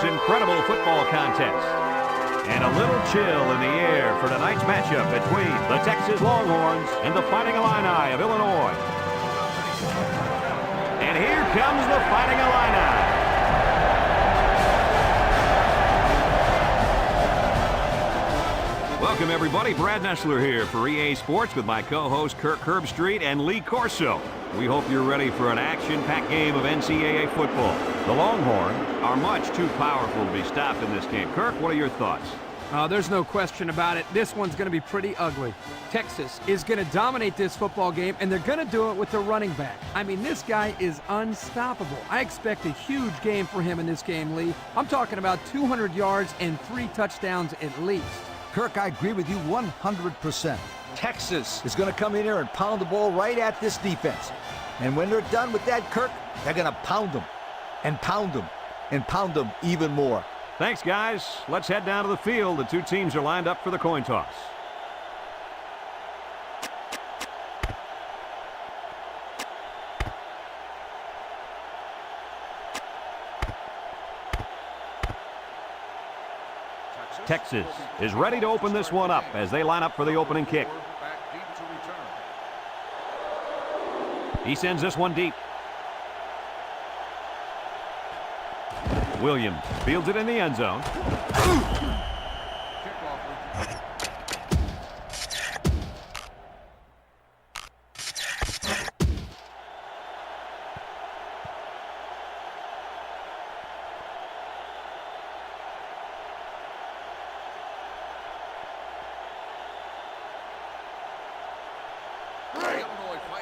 incredible football contest. And a little chill in the air for tonight's matchup between the Texas Longhorns and the Fighting Illini of Illinois. And here comes the Fighting Illini. Welcome, everybody. Brad Nessler here for EA Sports with my co-hosts Kirk Herbstreit and Lee Corso. We hope you're ready for an action-packed game of NCAA football. The Longhorns are much too powerful to be stopped in this game. Kirk, what are your thoughts? There's no question about it. This one's going to be pretty ugly. Texas is going to dominate this football game, and they're going to do it with the running back. I mean, this guy is unstoppable. I expect a huge game for him in this game, Lee. I'm talking about 200 yards and 3 touchdowns at least. Kirk, I agree with you 100%. Texas is going to come in here and pound the ball right at this defense. And when they're done with that, Kirk, they're going to pound them and pound them and pound them even more. Thanks, guys. Let's head down to the field. The two teams are lined up for the coin toss. Texas is ready to open this one up as they line up for the opening kick. He sends this one deep. Williams fields it in the end zone.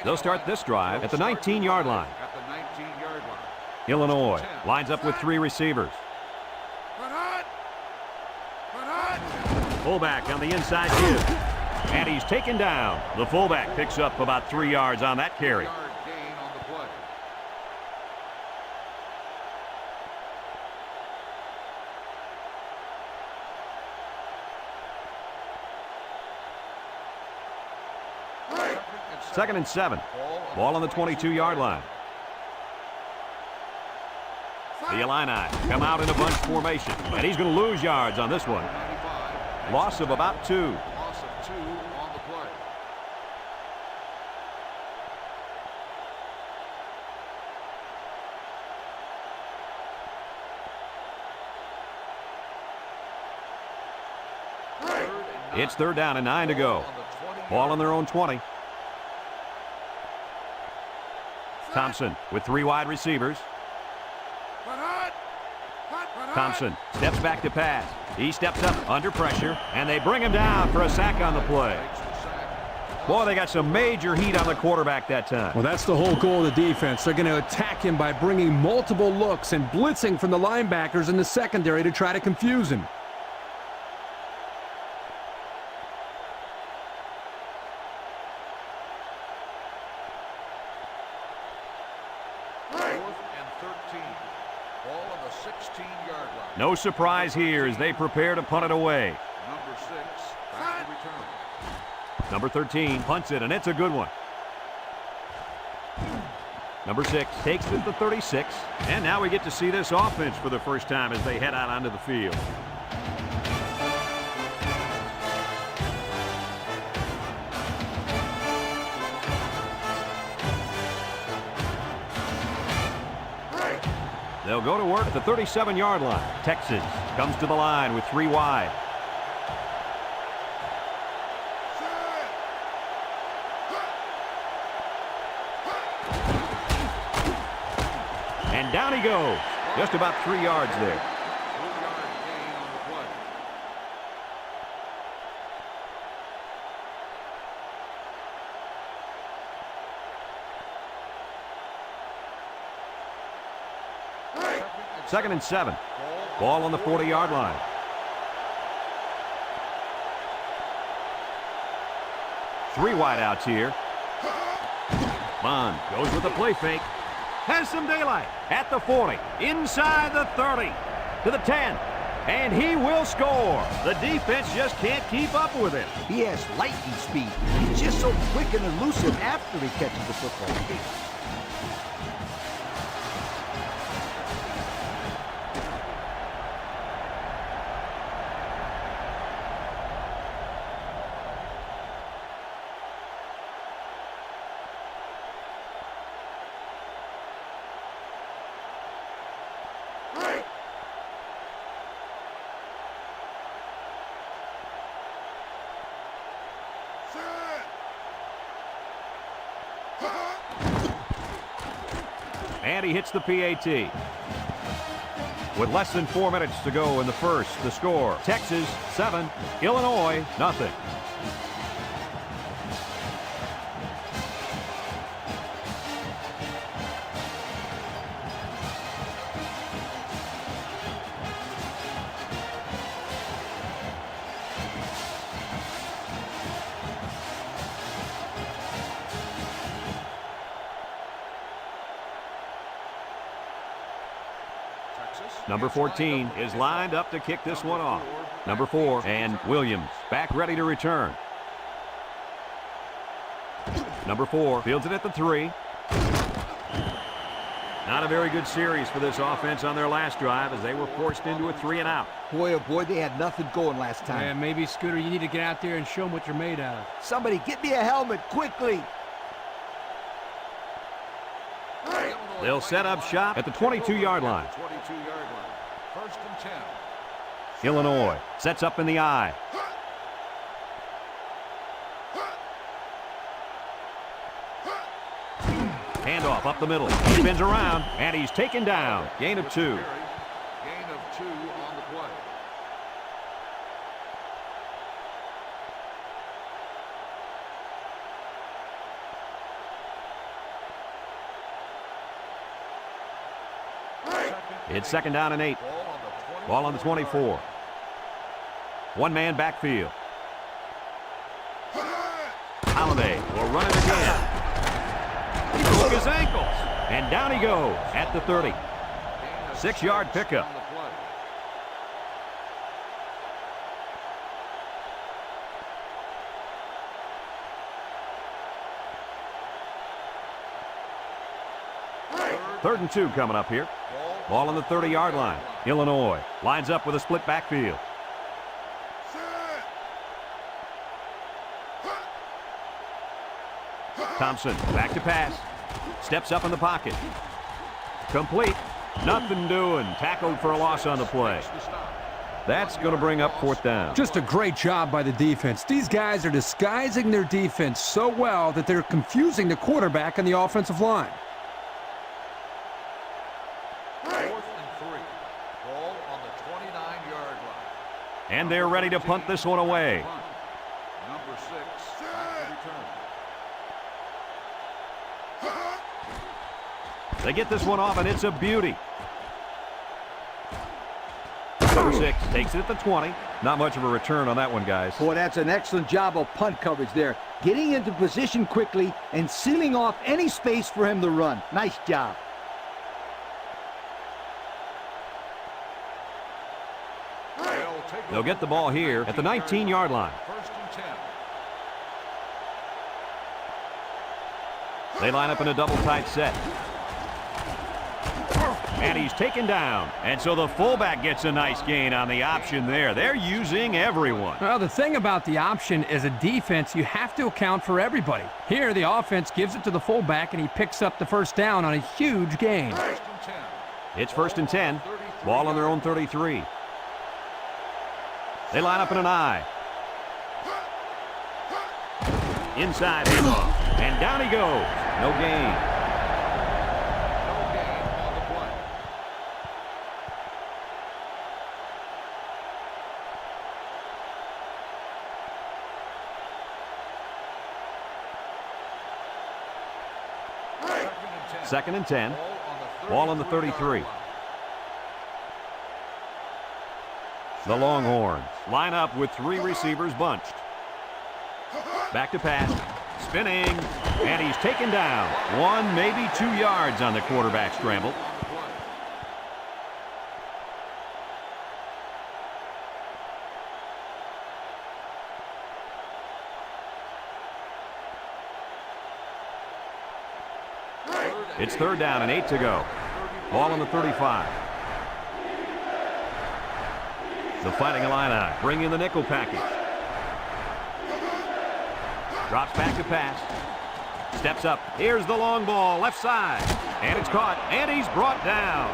They'll start this drive at the 19-yard line. Illinois lines up with 3 receivers. Fullback on the inside give. And he's taken down. The fullback picks up about 3 yards on that carry. Second and 7. Ball on the 22-yard line. The Illini come out in a bunch formation, and he's going to lose yards on this one. Loss of about 2. Loss of 2 on the play. It's 3rd down and 9 to go. Ball on their own 20. Thompson with 3 wide receivers. Thompson steps back to pass. He steps up under pressure, and they bring him down for a sack on the play. Boy, they got some major heat on the quarterback that time. Well, that's the whole goal of the defense. They're going to attack him by bringing multiple looks and blitzing from the linebackers in the secondary to try to confuse him. No surprise here as they prepare to punt it away. Number 6, back to return. Number 13 punts it, and it's a good one. Number 6 takes it to 36, and now we get to see this offense for the first time as they head out onto the field. They'll go to work at the 37-yard line. Texas comes to the line with 3 wide. And down he goes. Just about 3 yards there. 3-yard gain on the play. Second and 7. Ball on the 40-yard line. Three wideouts here. Bond goes with the play fake. Has some daylight at the 40. Inside the 30. To the 10. And he will score. The defense just can't keep up with him. He has lightning speed. He's just so quick and elusive after he catches the football. And he hits the PAT. With less than 4 minutes to go in the first, the score, Texas 7, Illinois nothing. Number 14 is lined up to kick this one off. Number 4, and Williams back ready to return. Number 4 fields it at the 3. Not a very good series for this offense on their last drive as they were forced into a 3-and-out. Boy, oh boy, they had nothing going last time. Yeah, maybe, Scooter, you need to get out there and show them what you're made out of. Somebody get me a helmet quickly. They'll set up shop at the 22-yard line. 22-yard line. First and 10. Illinois sets up in the I. Handoff up the middle. He spins around, and he's taken down. Gain of 2. Gain of 2 on the play. It's second down and 8. Ball on the 24. One-man backfield. Holiday will run it again. He broke his ankles, and down he goes at the 30. 6-yard pickup. Third and 2 coming up here. Ball on the 30-yard line. Illinois lines up with a split backfield. Thompson back to pass. Steps up in the pocket. Complete. Nothing doing. Tackled for a loss on the play. That's going to bring up 4th down. Just a great job by the defense. These guys are disguising their defense so well that they're confusing the quarterback and the offensive line. 4th and 3. Ball on the 29-yard line. And they're ready to punt this one away. Number 6 back to return. They get this one off, and it's a beauty. Number 6 takes it at the 20. Not much of a return on that one, guys. Boy, that's an excellent job of punt coverage there. Getting into position quickly and sealing off any space for him to run. Nice job. They'll get the ball here at the 19-yard line. First and 10. They line up in a double tight set. And he's taken down. And so the fullback gets a nice gain on the option there. They're using everyone. Well, the thing about the option as a defense, you have to account for everybody. Here, the offense gives it to the fullback, and he picks up the first down on a huge gain. First and 10. It's first and 10. Ball on their own 33. They line up in an I. Inside handoff. And down he goes. No gain. No gain on the play. Second and 10. Ball on the 33. The Longhorns line up with 3 receivers bunched. Back to pass. Spinning. And he's taken down. 1, maybe 2 yards on the quarterback scramble. It's third down and 8 to go. Ball on the 35. The Fighting Illini bring in the nickel package. Drops back to pass. Steps up. Here's the long ball, left side. And it's caught, and he's brought down.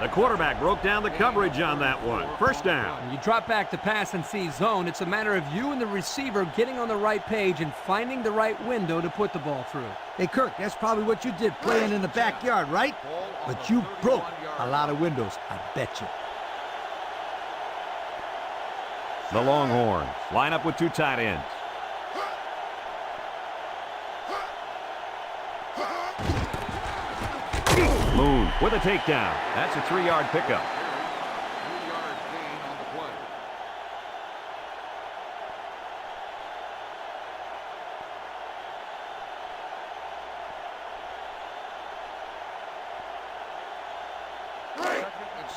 The quarterback broke down the coverage on that one. First down. When you drop back to pass and see zone, it's a matter of you and the receiver getting on the right page and finding the right window to put the ball through. Hey, Kirk, that's probably what you did playing in the backyard, right? But you broke a lot of windows, I bet you. The Longhorns line up with 2 tight ends. Moon with a takedown. That's a 3-yard pickup. 3-yard gain on the play.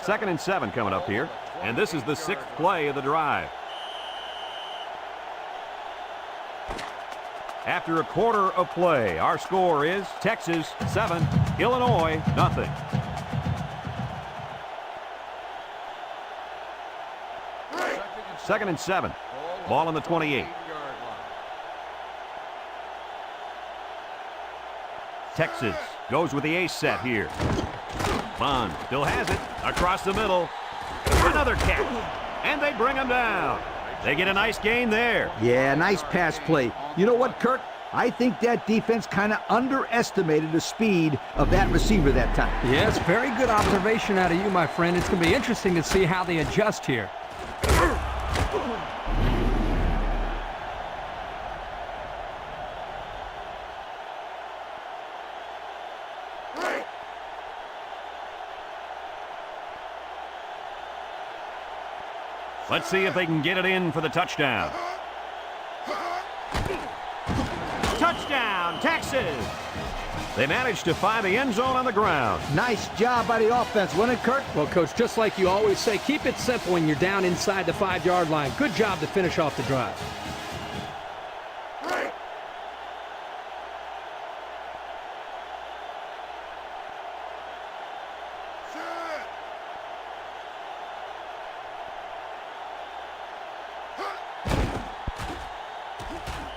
Second and 7 coming up here. And this is the 6th play of the drive. After a quarter of play, our score is Texas 7, Illinois nothing. Second and 7. Ball on the 28. Texas goes with the ace set here. Bond still has it across the middle. Another catch, and they bring him down. They get a nice gain there. Yeah, nice pass play. You know what, Kirk? I think that defense kind of underestimated the speed of that receiver that time. Yes, very good observation out of you, my friend. It's going to be interesting to see how they adjust here. Let's see if they can get it in for the touchdown. Touchdown, Texas! They managed to find the end zone on the ground. Nice job by the offense, wasn't it, Kirk? Well, Coach, just like you always say, keep it simple when you're down inside the 5-yard line. Good job to finish off the drive.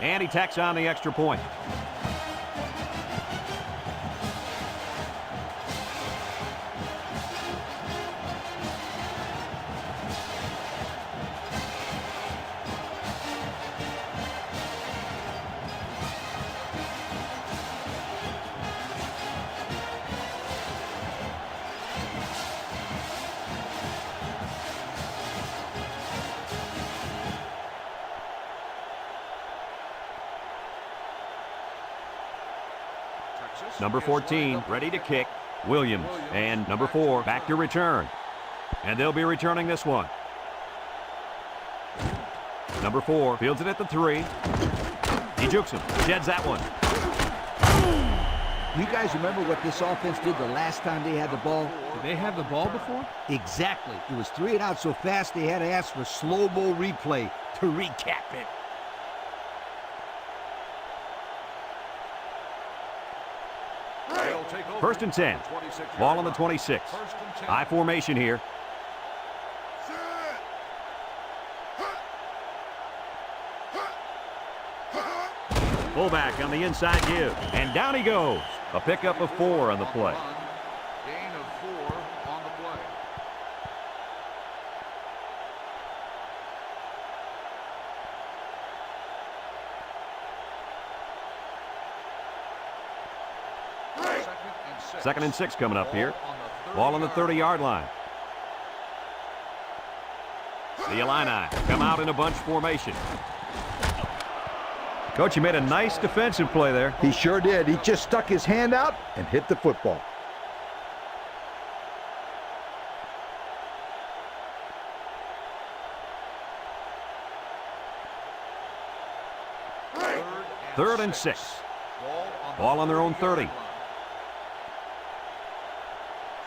And he tacks on the extra point. Number 14, ready to kick, Williams. And number 4, back to return. And they'll be returning this one. Number 4, fields it at the 3. He jukes him, sheds that one. You guys remember what this offense did the last time they had the ball? Did they have the ball before? Exactly. It was 3 and out so fast they had to ask for slow-mo replay to recap it. First and 10. Ball on the 26. High formation here. Fullback on the inside give. And down he goes. A pickup of 4 on the play. Gain of 4 on the play. Second and 6 coming up here. Ball on the 30-yard line. The Illini come out in a bunch formation. Coach, he made a nice defensive play there. He sure did. He just stuck his hand out and hit the football. Third and 6. Ball on their own 30.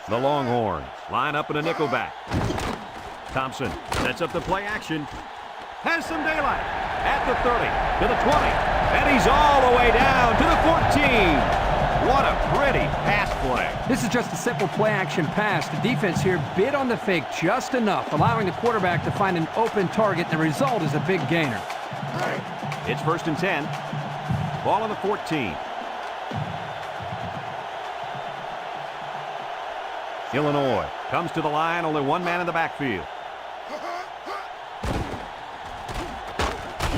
The Longhorns line up in a nickelback. Thompson sets up the play action. Has some daylight. At the 30, to the 20. And he's all the way down to the 14. What a pretty pass play. This is just a simple play action pass. The defense here bid on the fake just enough, allowing the quarterback to find an open target. The result is a big gainer. It's first and 10. Ball on the 14. Illinois comes to the line, only one man in the backfield.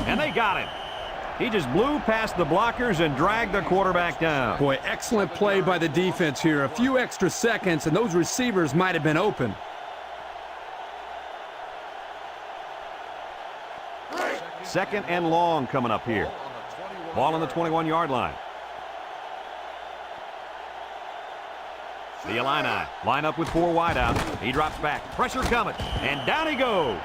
And they got him. He just blew past the blockers and dragged the quarterback down. Boy, excellent play by the defense here. A few extra seconds, and those receivers might have been open. Second and long coming up here. Ball on the 21-yard line. The Illini line up with 4 wideouts. He drops back. Pressure coming. And down he goes.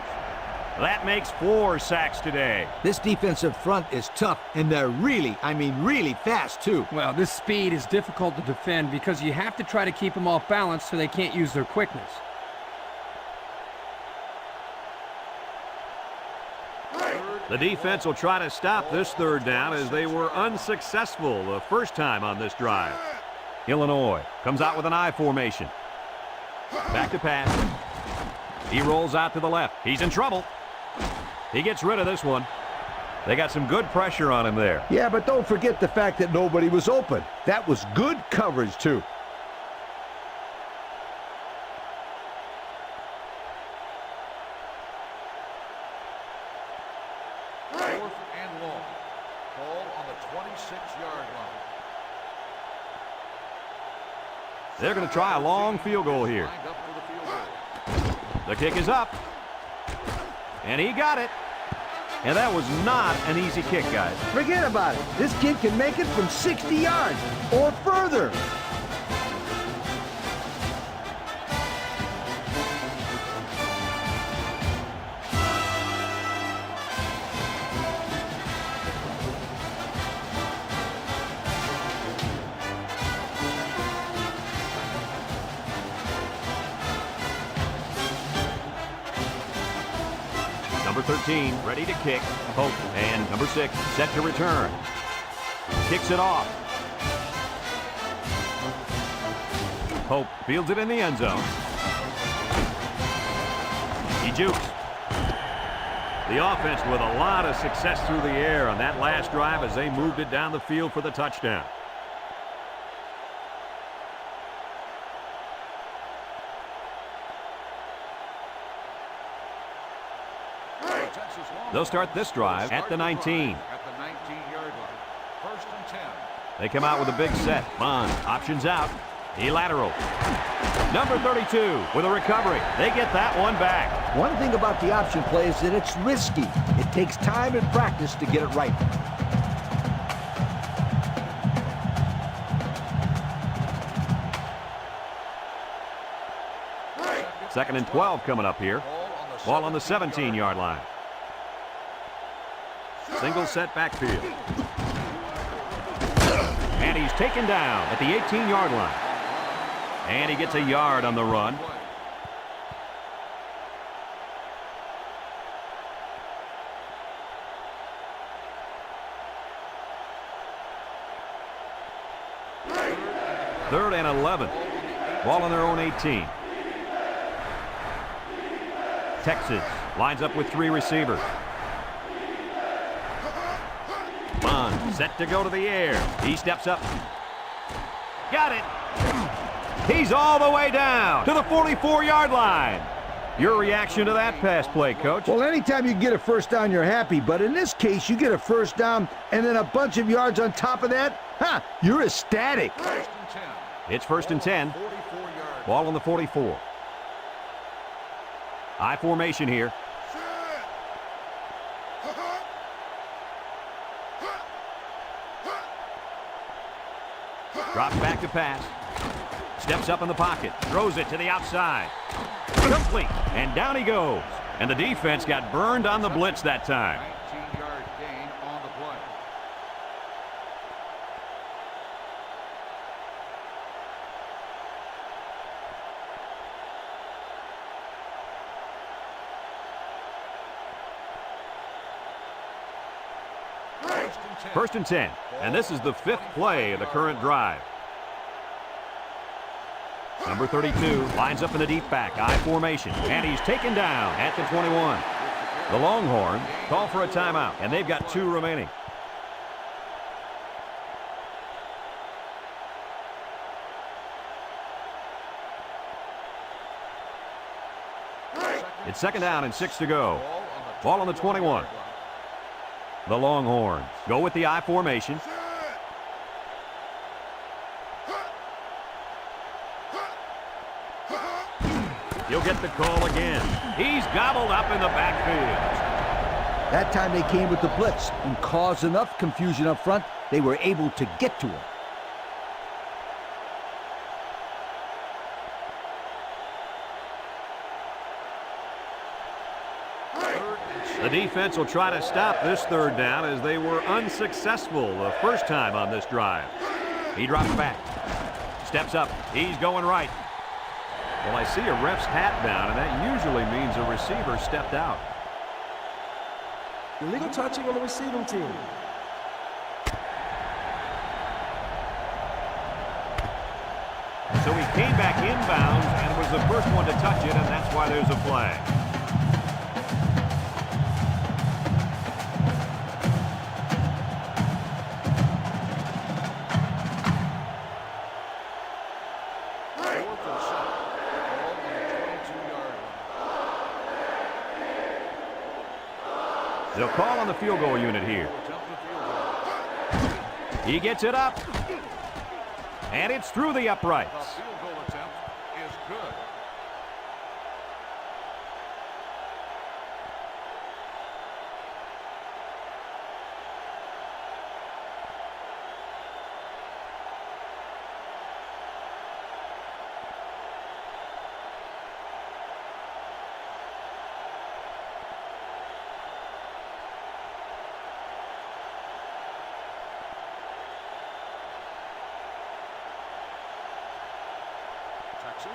That makes 4 sacks today. This defensive front is tough, and they're really, I mean really fast, too. Well, this speed is difficult to defend because you have to try to keep them off balance so they can't use their quickness. The defense will try to stop this third down as they were unsuccessful the first time on this drive. Illinois comes out with an I formation. Back to pass. He rolls out to the left. He's in trouble. He gets rid of this one. They got some good pressure on him there. Yeah, but don't forget the fact that nobody was open. That was good coverage, too. Fourth and long. Ball on the 26-yard line. They're going to try a long field goal here. Lined up for the field goal. The kick is up. And he got it. And that was not an easy kick, guys. Forget about it. This kid can make it from 60 yards or further. Number 13, ready to kick. Pope. And number 6, set to return. Kicks it off. Pope fields it in the end zone. He jukes. The offense with a lot of success through the air on that last drive as they moved it down the field for the touchdown. They'll start this drive at the 19. At the 19-yard line. First and 10. They come out with a big set. Bond options out. He lateral. Number 32 with a recovery. They get that one back. One thing about the option play is that it's risky. It takes time and practice to get it right. Second and 12 coming up here. Ball on the 17-yard line. Single set backfield. And he's taken down at the 18-yard line. And he gets a yard on the run. Third and 11. Ball on their own 18. Texas lines up with 3 receivers. Bond set to go to the air. He steps up. Got it. He's all the way down to the 44-yard line. Your reaction to that pass play, Coach? Well, anytime you get a first down, you're happy. But in this case, you get a first down and then a bunch of yards on top of that. You're ecstatic. First and 10. It's first and 10. 44-yard. Ball on the 44. I formation here. Drops back to pass. Steps up in the pocket. Throws it to the outside. Complete. And down he goes. And the defense got burned on the blitz that time. 19-yard gain on the play. First and 10. And this is the 5th play of the current drive. Number 32 lines up in the deep back, I formation, and he's taken down at the 21. The Longhorns call for a timeout, and they've got 2 remaining. It's second down and 6 to go. Ball on the 21. The Longhorns go with the I formation. He'll get the call again. He's gobbled up in the backfield. That time they came with the blitz and caused enough confusion up front, they were able to get to him. The defense will try to stop this third down as they were unsuccessful the first time on this drive. He drops back. Steps up. He's going right. Well, I see a ref's hat down, and that usually means a receiver stepped out. Illegal touching on the receiving team. So he came back inbounds and was the first one to touch it, and that's why there's a flag. They'll call on the field goal unit here. He gets it up. And it's through the uprights. The field goal attempt is good.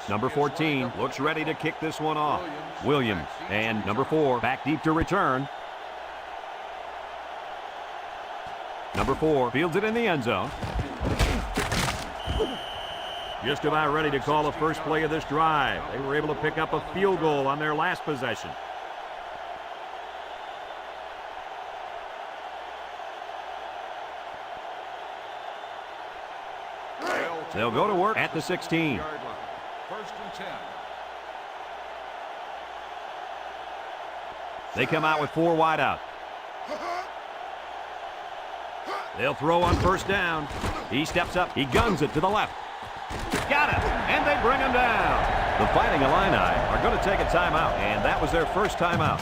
Number 14 looks ready to kick this one off. Williams and number 4 back deep to return. Number 4 fields it in the end zone. Just about ready to call the first play of this drive. They were able to pick up a field goal on their last possession. They'll go to work at the 16. First and 10. They come out with 4 wide out. They'll throw on first down. He steps up. He guns it to the left. Got it. And they bring him down. The Fighting Illini are going to take a timeout, and that was their first timeout.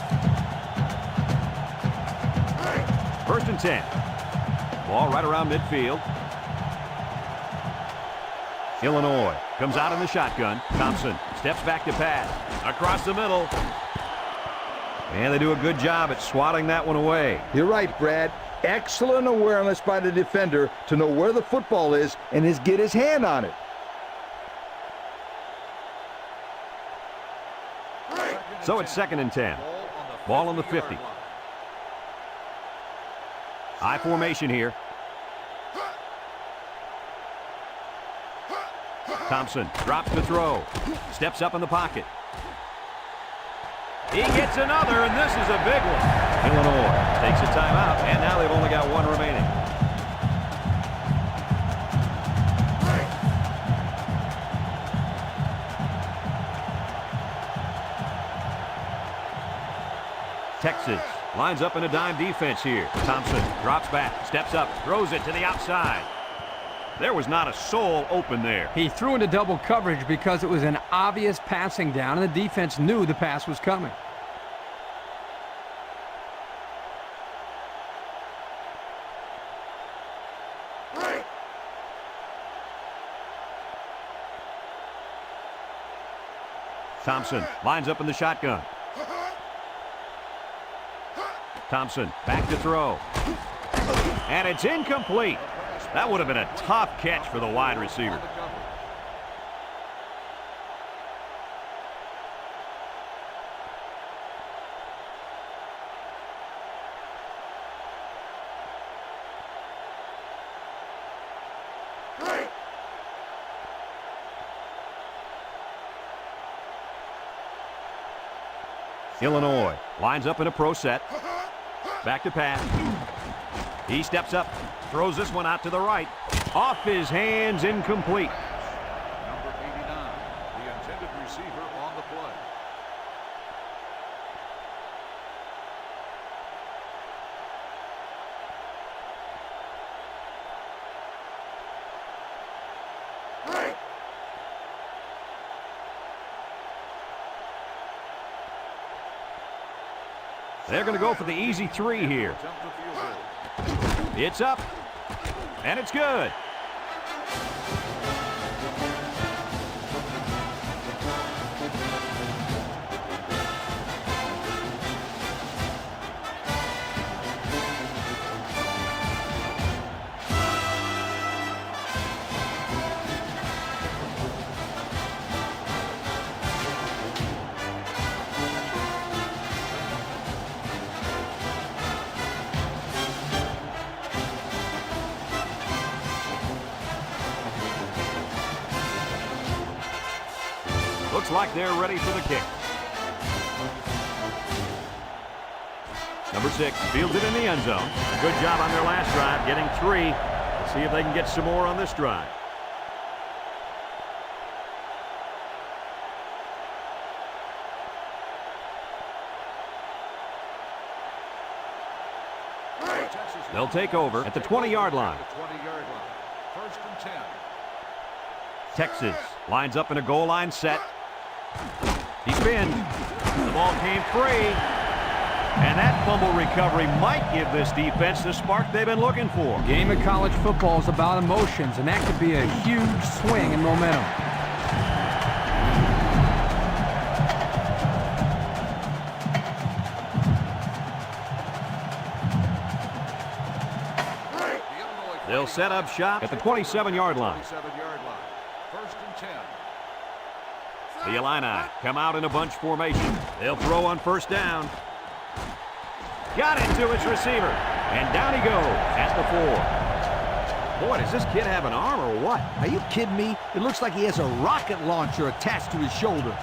First and 10. Ball right around midfield. Illinois comes out in the shotgun. Thompson steps back to pass. Across the middle. And they do a good job at swatting that one away. You're right, Brad. Excellent awareness by the defender to know where the football is and get his hand on it. So it's second and 10. Ball on the 50. I formation here. Thompson drops to throw. Steps up in the pocket. He gets another, and this is a big one. Illinois takes a timeout, and now they've only got 1 remaining. Texas lines up in a dime defense here. Thompson drops back, steps up, throws it to the outside. There was not a soul open there. He threw into double coverage because it was an obvious passing down, and the defense knew the pass was coming. Thompson lines up in the shotgun. Thompson back to throw. And it's incomplete. That would have been a tough catch for the wide receiver. Illinois lines up in a pro set. Back to pass. He steps up, throws this one out to the right. Off his hands, incomplete. Number 89, the intended receiver on the play. They're going to go for the easy 3 here. It's up, and it's good. Looks like they're ready for the kick. Number 6 fields it in the end zone. Good job on their last drive, getting 3. Let's see if they can get some more on this drive. They'll take over at the 20-yard line. 20-yard line. First and 10. Texas lines up in a goal line set. He spins. The ball came free. And that fumble recovery might give this defense the spark they've been looking for. Game of college football is about emotions, and that could be a huge swing in momentum. They'll set up shop at the 27-yard line. 27-yard line. First and 10. The Illini come out in a bunch formation. They'll throw on first down. Got it to his receiver. And down he goes at the 4. Boy, does this kid have an arm or what? Are you kidding me? It looks like he has a rocket launcher attached to his shoulder.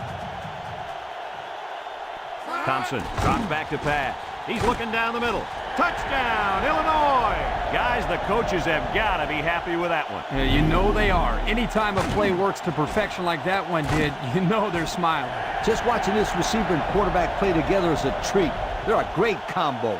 Thompson drops back to pass. He's looking down the middle. Touchdown, Illinois! Guys, the coaches have got to be happy with that one. Yeah, you know they are. Anytime a play works to perfection like that one did, you know they're smiling. Just watching this receiver and quarterback play together is a treat. They're a great combo.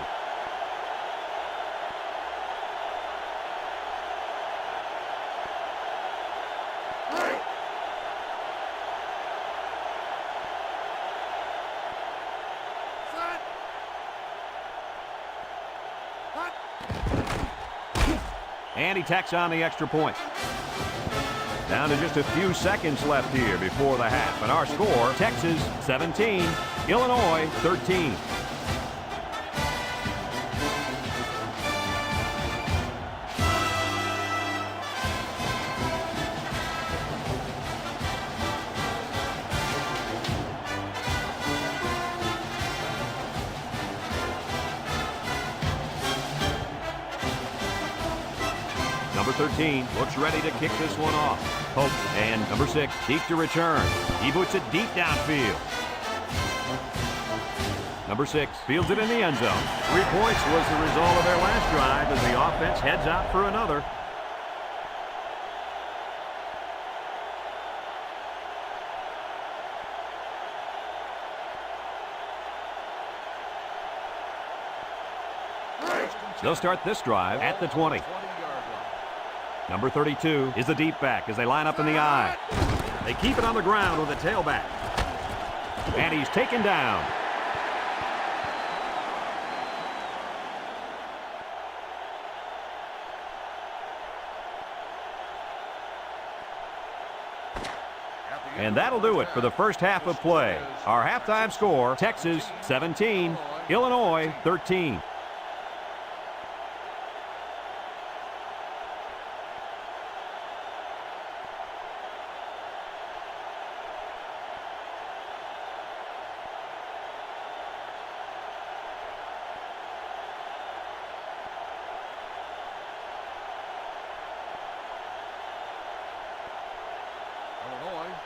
And he tacks on the extra point. Down to just a few seconds left here before the half. And our score, Texas 17, Illinois 13. Number 13 looks ready to kick this one off. Hope. And number 6 deep to return. He boots it deep downfield. Number 6 fields it in the end zone. 3 points was the result of their last drive as the offense heads out for another. They'll start this drive at the 20. Number 32 is the deep back as they line up in the I. They keep it on the ground with a tailback. And he's taken down. And that'll do it for the first half of play. Our halftime score, Texas 17, Illinois 13.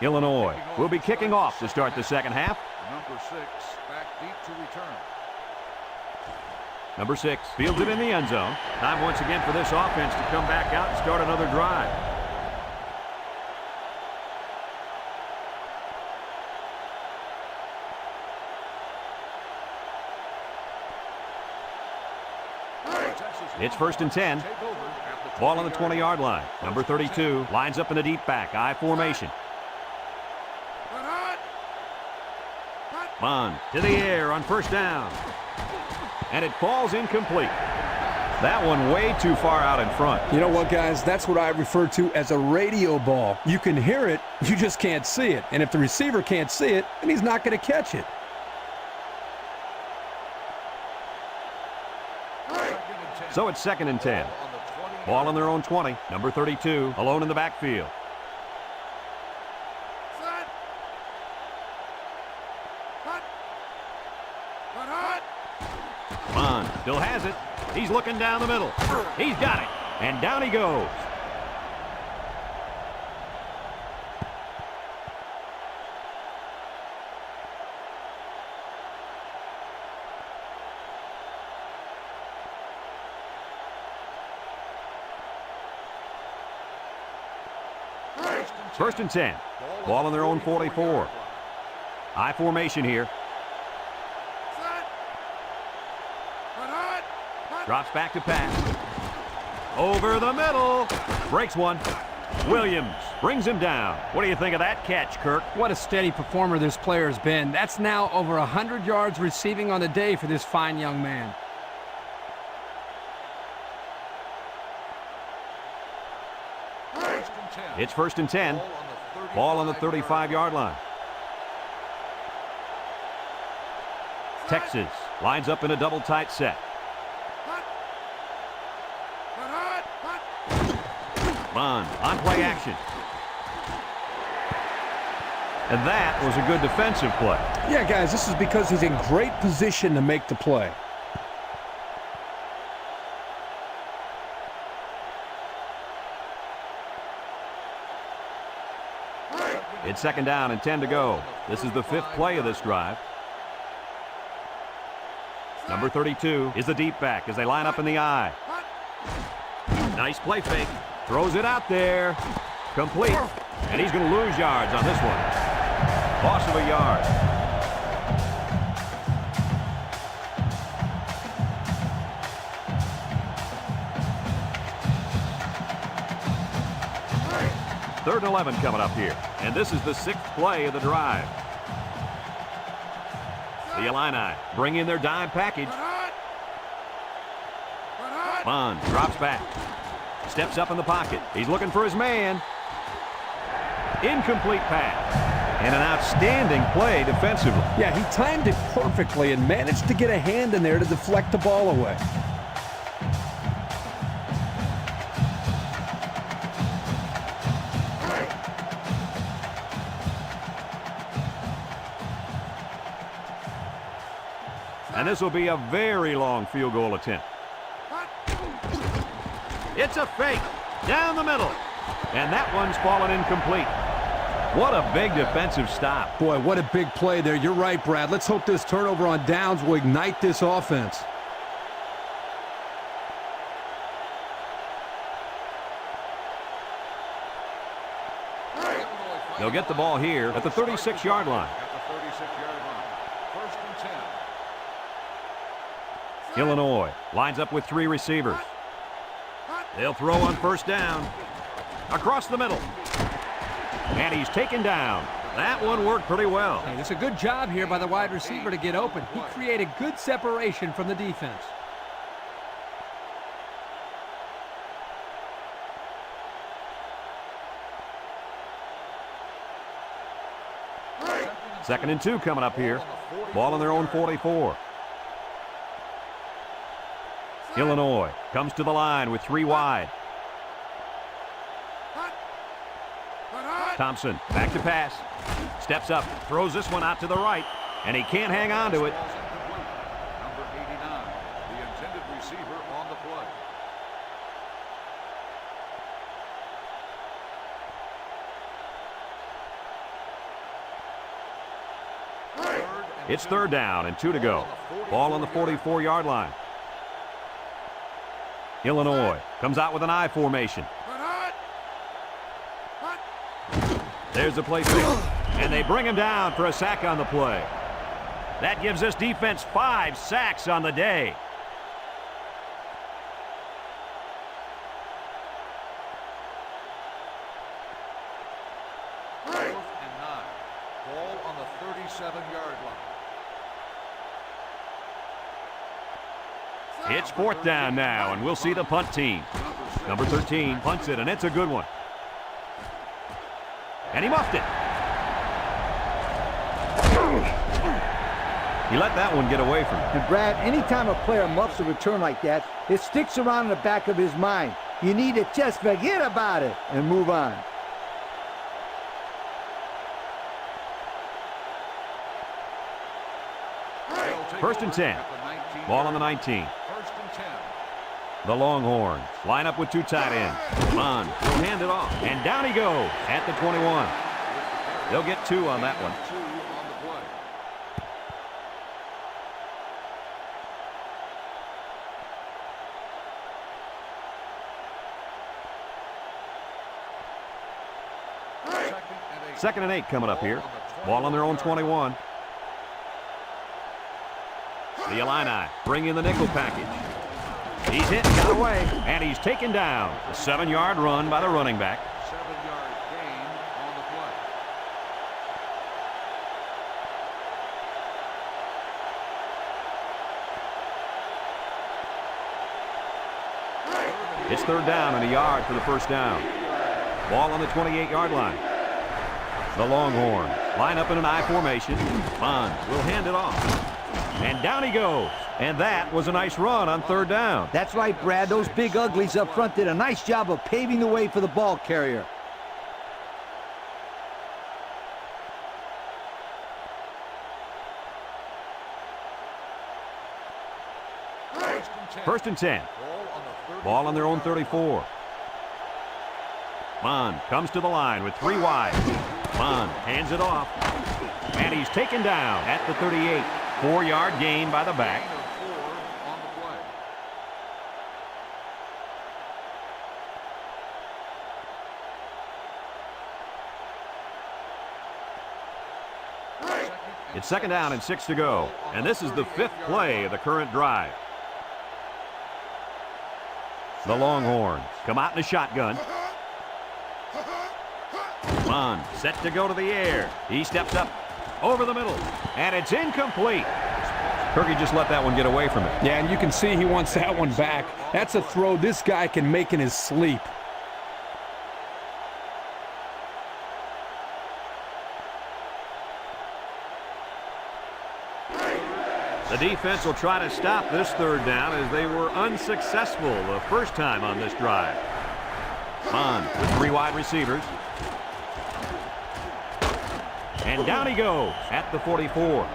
Illinois will be kicking off to start the second half. Number 6 back deep to return. Number 6 fields it in the end zone. Time once again for this offense to come back out and start another drive. It's 1st and 10. Ball on the 20-yard line. Number 32 lines up in the deep back, I formation. Bond to the air on 1st down. And it falls incomplete. That one way too far out in front. You know what, guys? That's what I refer to as a radio ball. You can hear it, you just can't see it. And if the receiver can't see it, then he's not going to catch it. So it's 2nd and 10. Ball on their own 20. Number 32 alone in the backfield. Bond still has it. He's looking down the middle. He's got it. And down he goes. First and 10. Ball on their own 44. I formation here. Drops back to pass. Over the middle. Breaks one. Williams brings him down. What do you think of that catch, Kirk? What a steady performer this player has been. That's now over 100 yards receiving on the day for this fine young man. It's 1st and 10. Ball on the 35-yard line. Texas lines up in a double tight set. Bond on play action. And that was a good defensive play. Yeah, guys, this is because he's in great position to make the play. It's 2nd down and 10 to go. This is the 5th play of this drive. Number 32 is the deep back as they line up in the I. Nice play fake. Throws it out there. Complete. And he's going to lose yards on this one. Loss of a yard. Third and 11 coming up here. And this is the 6th play of the drive. The Illini bring in their dime package. Bond drops back. Steps up in the pocket. He's looking for his man. Incomplete pass. And an outstanding play defensively. Yeah, he timed it perfectly and managed to get a hand in there to deflect the ball away. And this will be a very long field goal attempt. It's a fake down the middle. And that one's fallen incomplete. What a big defensive stop. Boy, what a big play there. You're right, Brad. Let's hope this turnover on downs will ignite this offense. They'll get the ball here at the 36-yard line. Illinois lines up with 3 receivers. They'll throw on 1st down. Across the middle. And he's taken down. That one worked pretty well. Hey, it's a good job here by the wide receiver to get open. He created good separation from the defense. Second and 2 coming up here. Ball on their own 44. Illinois comes to the line with 3 wide. Thompson back to pass. Steps up, throws this one out to the right, and he can't hang on to it. Number 89, the intended receiver on the play. It's 3rd down and 2 to go. Ball on the 44-yard line. Illinois comes out with an I formation. There's the play fake. And they bring him down for a sack on the play. That gives this defense 5 sacks on the day. 37-yard line. It's fourth down now, and we'll see the punt team. Number 13 punts it, and it's a good one. And he muffed it. He let that one get away from him. And Brad, anytime a player muffs a return like that, it sticks around in the back of his mind. You need to just forget about it and move on. First and 10. Ball on the 19. First and 10. The Longhorns line up with two tight ends. Bond will hand it off, and down he goes at the 21. They'll get two on that one. 2 on the play. Second and 8 coming up here. Ball on their own 21. The Illini bring in the nickel package. He's hit, got away, and he's taken down. A 7-yard run by the running back. 7-yard gain on the play. It's third down and a yard for the first down. Ball on the 28-yard line. The Longhorns line up in an I formation. Bond will hand it off. And down he goes. And that was a nice run on third down. That's right, Brad. Those big uglies up front did a nice job of paving the way for the ball carrier. First and 10. Ball on their own 34. Bond comes to the line with 3 wide. Bond hands it off. And he's taken down at the 38. 4-yard gain by the back. Gain of 4 on the play. It's second down and 6 to go. And this is the 5th play of the current drive. The Longhorns come out in a shotgun. Bond set to go to the air. He steps up over the middle, and it's incomplete. Kirky just let that one get away from him. Yeah, and you can see he wants that one back. That's a throw this guy can make in his sleep. The defense will try to stop this third down as they were unsuccessful the first time on this drive. Bond with 3 wide receivers. And down he goes at the 44.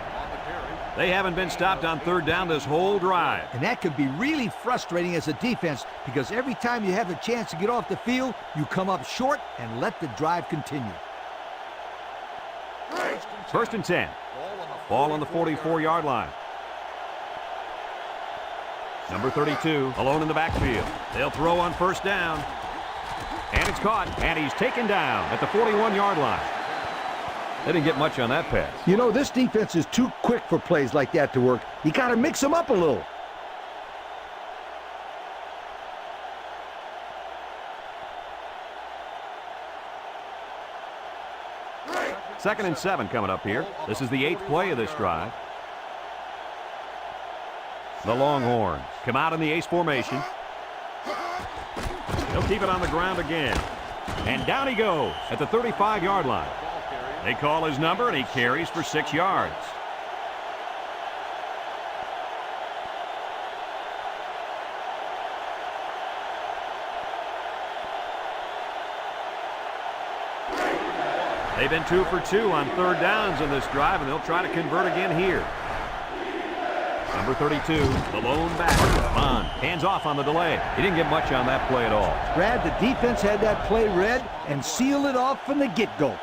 They haven't been stopped on third down this whole drive. And that could be really frustrating as a defense because every time you have a chance to get off the field, you come up short and let the drive continue. First and 10. Ball on the 44-yard line. Number 32 alone in the backfield. They'll throw on first down. And it's caught. And he's taken down at the 41-yard line. They didn't get much on that pass. You know, this defense is too quick for plays like that to work. You got to mix them up a little. Second and 7 coming up here. This is the 8th play of this drive. The Longhorns come out in the ace formation. They'll keep it on the ground again. And down he goes at the 35-yard line. They call his number, and he carries for 6 yards. They've been 2 for 2 on third downs in this drive, and they'll try to convert again here. Number 32, the lone back. Bond hands off on the delay. He didn't get much on that play at all. Brad, the defense had that play read and sealed it off from the get-go.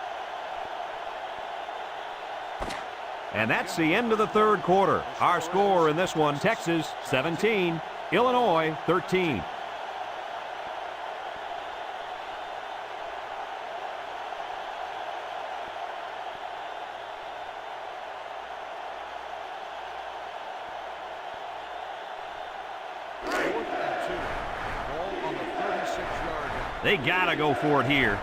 And that's the end of the third quarter. Our score in this one, Texas 17, Illinois 13. They gotta go for it here.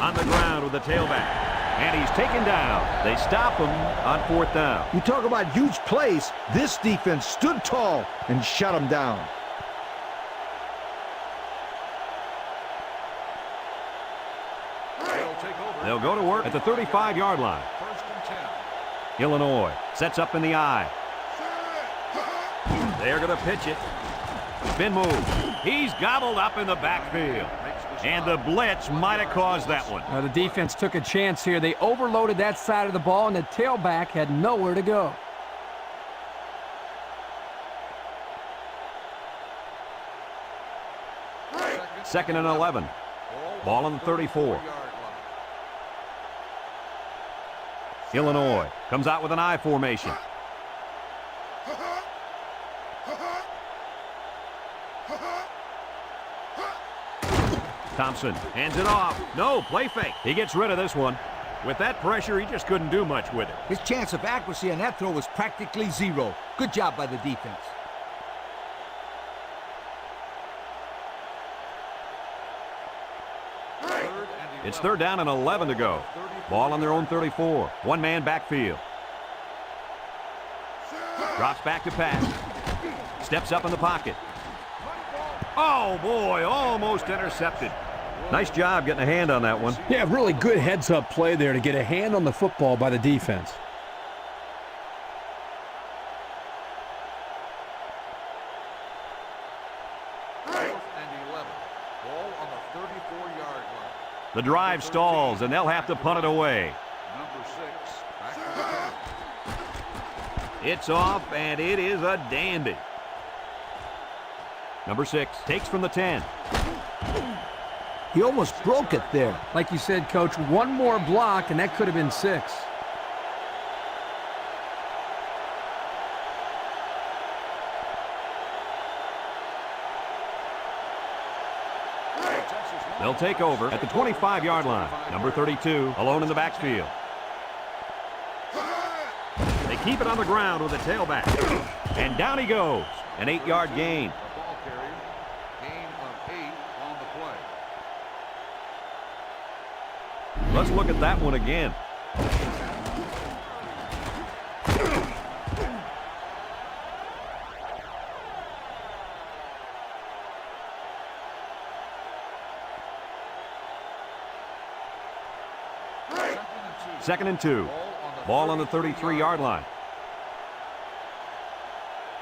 On the ground with the tailback. And he's taken down. They stop him on 4th down. You talk about huge plays. This defense stood tall and shut him down. They'll go to work at the 35-yard line. First and 10. Illinois sets up in the I. They're going to pitch it. Spin move. He's gobbled up in the backfield. And the blitz might have caused that one. The defense took a chance here. They overloaded that side of the ball, and the tailback had nowhere to go. Second and 11. Ball on the 34. Illinois comes out with an I formation. Thompson hands it off. No, play fake. He gets rid of this one. With that pressure, he just couldn't do much with it. His chance of accuracy on that throw was practically zero. Good job by the defense. It's 3rd down and 11 to go. Ball on their own 34. One-man backfield. Drops back to pass. Steps up in the pocket. Oh, boy, almost intercepted. Nice job getting a hand on that one. Yeah, really good heads-up play there to get a hand on the football by the defense. The drive stalls, and they'll have to punt it away. Number 6. Back to the 10. It's off, and it is a dandy. Number 6 takes from the 10. He almost broke it there. Like you said, Coach, one more block, and that could have been 6. They'll take over at the 25-yard line. Number 32 alone in the backfield. They keep it on the ground with the tailback. And down he goes. An 8-yard gain. The ball carrier. Gain of 8 on the play. Let's look at that one again. Second and 2. Ball on the 33-yard line.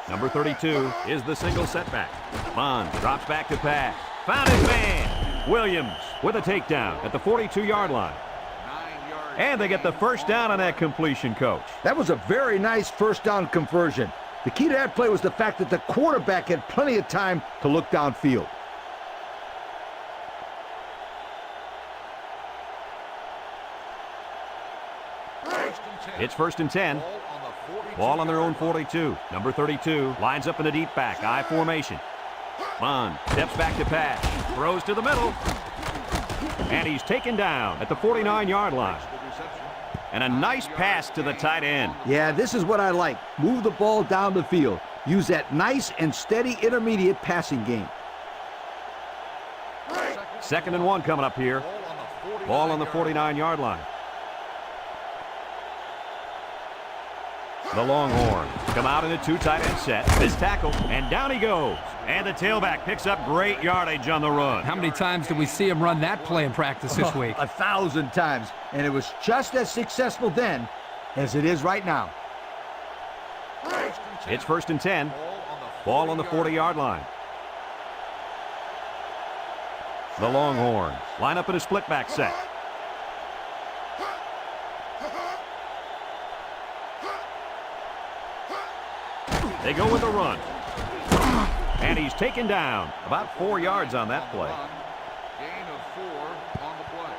Number 32 is the single setback. Bond drops back to pass. Found his man. Williams with a takedown at the 42-yard line. 9 yards. And they get the first down on that completion, Coach. That was a very nice first down conversion. The key to that play was the fact that the quarterback had plenty of time to look downfield. It's 1st and 10. Ball on their own 42. Number 32 lines up in a deep back, I formation. Bond steps back to pass. Throws to the middle. And he's taken down at the 49-yard line. And a nice pass to the tight end. Yeah, this is what I like. Move the ball down the field. Use that nice and steady intermediate passing game. 2nd and 1 coming up here. Ball on the 49-yard line. The Longhorns come out in a 2 tight end set. This tackle, and down he goes. And the tailback picks up great yardage on the run. How many times did we see him run that play in practice this week? 1,000 times. And it was just as successful then as it is right now. It's 1st and 10. Ball on the 40-yard line. The Longhorns line up in a split back set. They go with a run. And he's taken down. About 4 yards on that play. Gain of 4 on the play.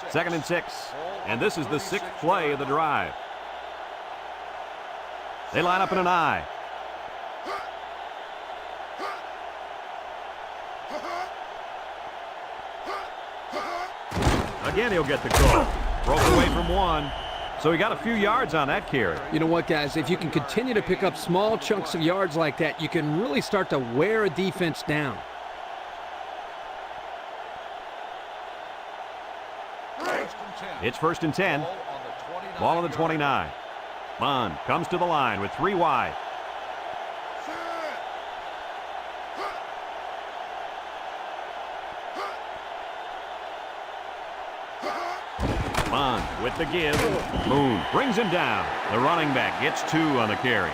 Second and 6. And this is the 6th play of the drive. They line up in an I. Again, he'll get the call. Broke away from one. So he got a few yards on that carry. You know what, guys? If you can continue to pick up small chunks of yards like that, you can really start to wear a defense down. It's 1st and 10. Ball on the 29. Bond comes to the line with 3 wide. Bond with the give. Moon brings him down. The running back gets 2 on the carry.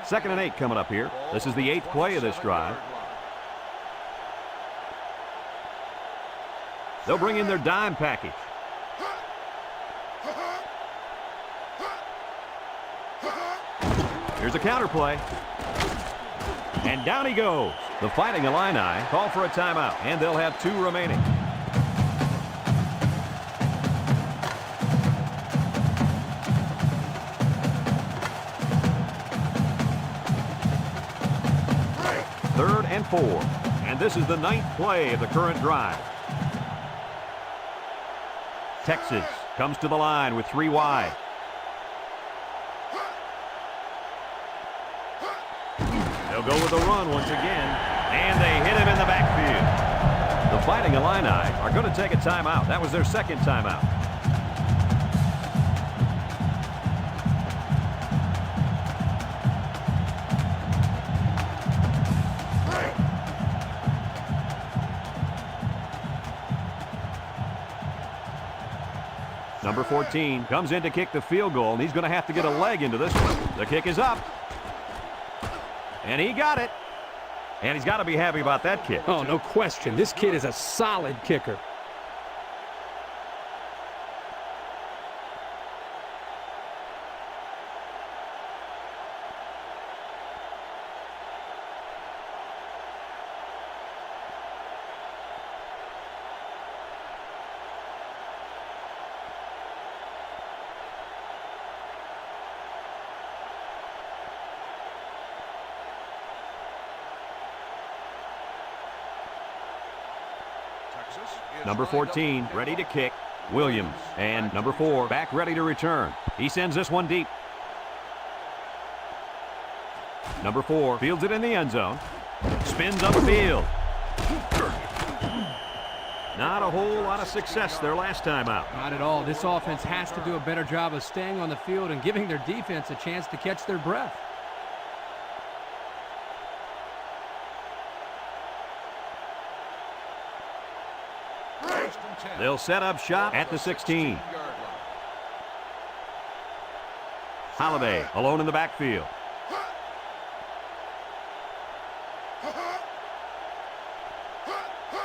Second and 8 coming up here. This is the 8th play of this drive. They'll bring in their dime package. Here's a counter play. And down he goes. The Fighting Illini call for a timeout, and they'll have 2 remaining. Third and 4. And this is the 9th play of the current drive. Texas comes to the line with 3 wide. They'll go with a run once again, and they hit him in the backfield. The Fighting Illini are going to take a timeout. That was their second timeout. Number 14 comes in to kick the field goal, and he's going to have to get a leg into this one. The kick is up. And he got it. And he's got to be happy about that kick. Oh, no question. This kid is a solid kicker. Number 14 ready to kick. Williams. And number 4 back ready to return. He sends this one deep. Number 4 fields it in the end zone. Spins upfield. Not a whole lot of success their last time out. Not at all. This offense has to do a better job of staying on the field and giving their defense a chance to catch their breath. They'll set up shop at the 16. Holiday alone in the backfield.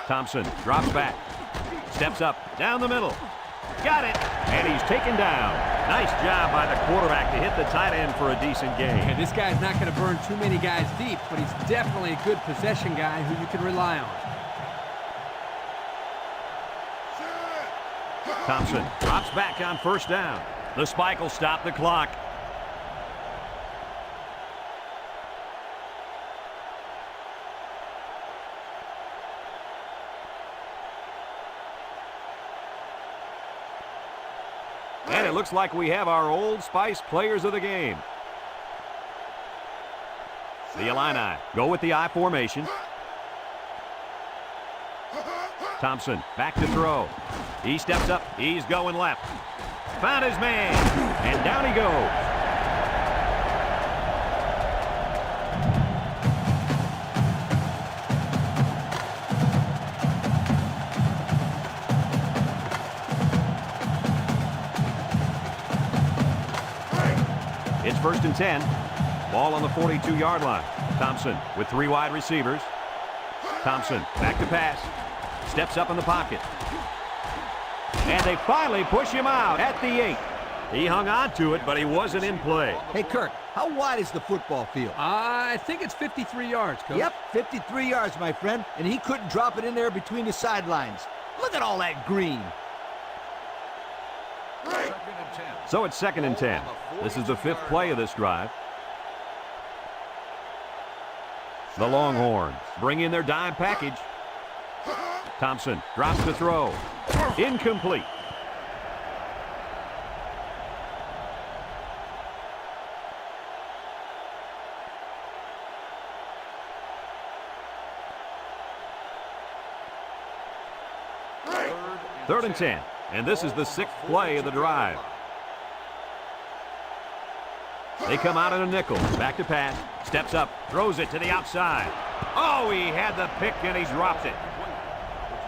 Thompson drops back. Steps up down the middle. Got it. And he's taken down. Nice job by the quarterback to hit the tight end for a decent gain. And this guy's not going to burn too many guys deep, but he's definitely a good possession guy who you can rely on. Thompson drops back on first down. The spike will stop the clock. And it looks like we have our Old Spice players of the game. The Illini go with the I formation. Thompson back to throw. He steps up. He's going left. Found his man. And down he goes. It's 1st and 10. Ball on the 42-yard line. Thompson with 3 wide receivers. Thompson back to pass. Steps up in the pocket. And they finally push him out at the 8. He hung on to it, but he wasn't in play. Hey, Kirk, how wide is the football field? I think it's 53 yards, Coach. Yep, 53 yards, my friend. And he couldn't drop it in there between the sidelines. Look at all that green. So it's 2nd and 10. This is the 5th play of this drive. The Longhorns bring in their dime package. Thompson drops the throw. Incomplete. Third and 10. And this is the 6th play of the drive. They come out in a nickel. Back to pass. Steps up. Throws it to the outside. Oh, he had the pick and he dropped it.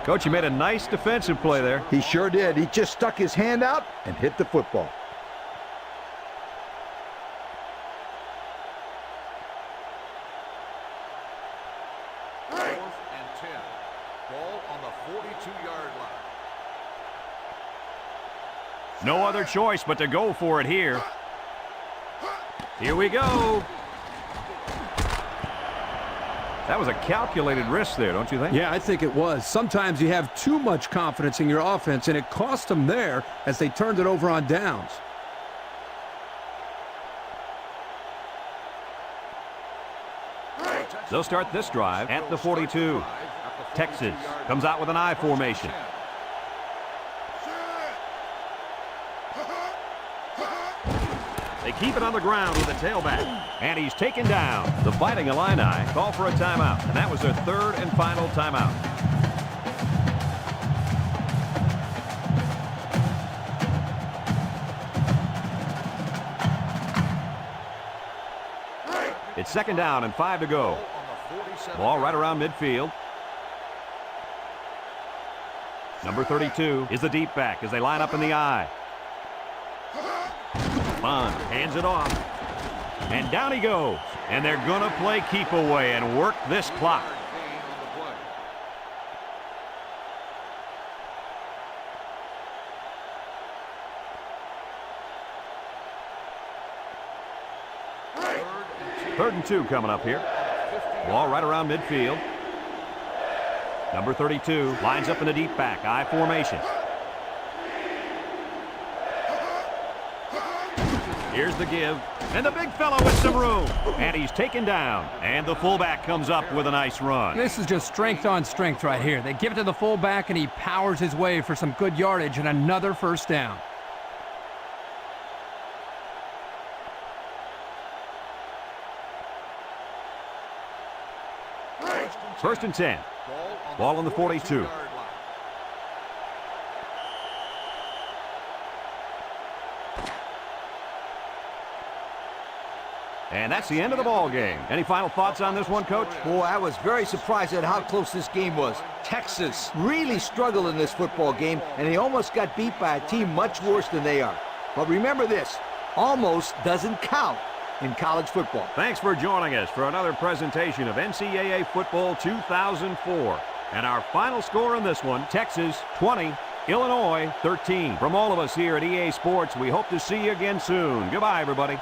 Coach, he made a nice defensive play there. He sure did. He just stuck his hand out and hit the football. Fourth and 10. Ball on the 42-yard line. No other choice but to go for it here. Here we go. That was a calculated risk there, don't you think? Yeah, I think it was. Sometimes you have too much confidence in your offense, and it cost them there as they turned it over on downs. They'll start this drive at the 42. Texas comes out with an I formation. They keep it on the ground with a tailback. And he's taken down. The Fighting Illini call for a timeout. And that was their 3rd and final timeout. It's 2nd down and 5 to go. Ball right around midfield. Number 32 is the deep back as they line up in the I. Bond hands it off. And down he goes. And they're going to play keep away and work this clock. Third and 2 coming up here. Ball right around midfield. Number 32 lines up in the deep back. I formation. Here's the give. And the big fella with some room. And he's taken down. And the fullback comes up with a nice run. This is just strength on strength right here. They give it to the fullback, and he powers his way for some good yardage and another first down. First and 10. Ball on the 42. And that's the end of the ball game. Any final thoughts on this one, Coach? Boy, I was very surprised at how close this game was. Texas really struggled in this football game, and they almost got beat by a team much worse than they are. But remember this, almost doesn't count in college football. Thanks for joining us for another presentation of NCAA Football 2004. And our final score in this one, Texas 20, Illinois 13. From all of us here at EA Sports, we hope to see you again soon. Goodbye, everybody.